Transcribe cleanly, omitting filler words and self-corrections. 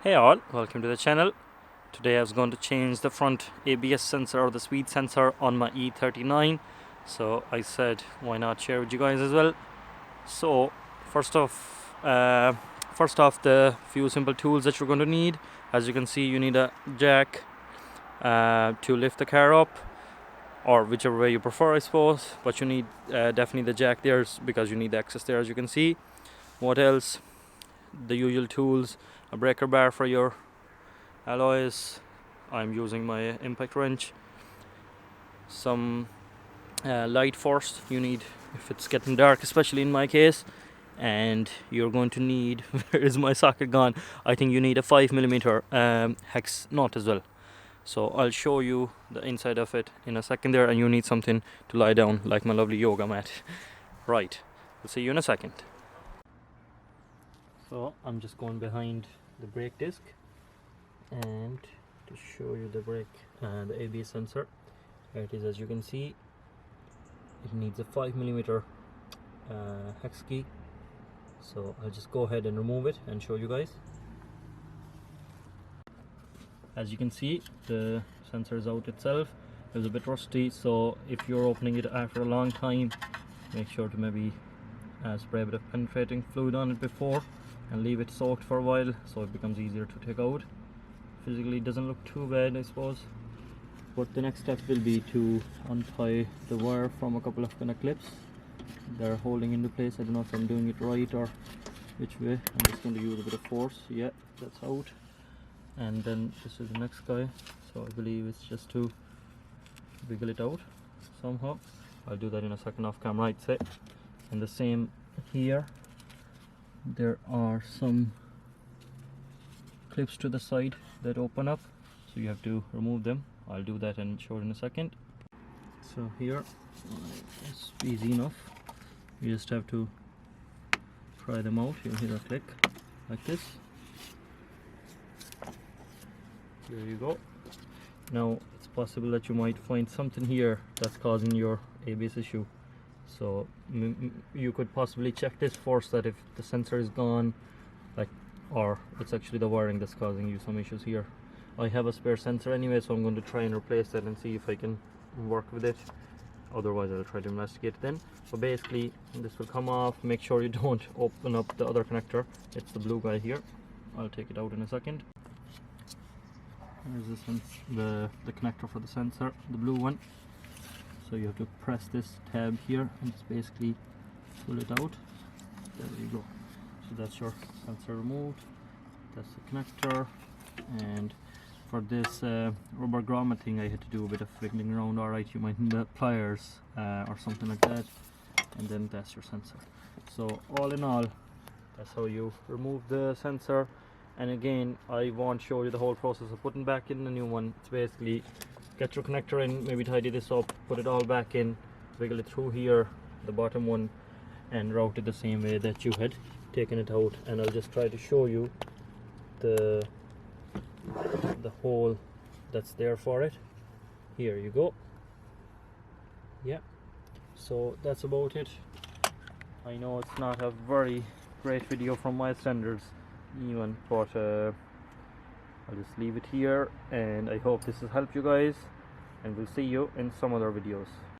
Hey all, welcome to the channel. Today I was going to change the front ABS sensor or the speed sensor on my E39. So I said why not share with you guys as well. So first off the few simple tools that you're going to need. As you can see, you need a jack to lift the car up, or whichever way you prefer I suppose, but you need definitely the jack there because you need the access there, as you can see. What else? The usual tools, a breaker bar for your alloys. I'm using my impact wrench. Some light first you need if it's getting dark, especially in my case. And you're going to need where is my socket gone? I think you need a 5mm hex nut as well. So I'll show you the inside of it in a second there, and you need something to lie down like my lovely yoga mat. Right, we'll see you in a second. So I'm just going behind the brake disc and to show you the the ABS sensor. Here it is. As you can see, it needs a 5mm hex key. So I'll just go ahead and remove it and show you guys. As you can see, the sensor is out itself. It was a bit rusty, so if you're opening it after a long time, make sure to maybe spray a bit of penetrating fluid on it before and leave it soaked for a while so it becomes easier to take out. Physically it doesn't look too bad, I suppose, but the next step will be to untie the wire from a couple of kind of clips they're holding into place. I don't know if I'm doing it right or which way. I'm just going to use a bit of force. Yeah, that's out. And then this is the next guy, so I believe it's just to wiggle it out somehow. I'll do that in a second off camera, I'd say. And the same here, there are some clips to the side that open up, so you have to remove them. I'll do that and show it in a second. So here it's easy enough. You just have to pry them out. You'll hear a click like this. There you go. Now it's possible that you might find something here that's causing your ABS issue. So you could possibly check this first, that if the sensor is gone, or it's actually the wiring that's causing you some issues here. I have a spare sensor anyway, so I'm going to try and replace that and see if I can work with it. Otherwise I'll try to investigate it then. So basically this will come off. Make sure you don't open up the other connector. It's the blue guy here. I'll take it out in a second. There's the connector for the sensor, the blue one. So you have to press this tab here and just basically pull it out. There you go. So that's your sensor removed. That's the connector. And for this rubber grommet thing, I had to do a bit of wiggling around. Alright, you might need pliers or something like that. And then that's your sensor. So all in all, that's how you remove the sensor. And again, I won't show you the whole process of putting back in the new one. It's basically get your connector in, maybe tidy this up, put it all back in, wiggle it through here, the bottom one, and route it the same way that you had taken it out. And I'll just try to show you the hole that's there for it. Here you go. Yeah, so that's about it. I know it's not a very great video from my standards even, but I'll just leave it here, and I hope this has helped you guys, and we'll see you in some other videos.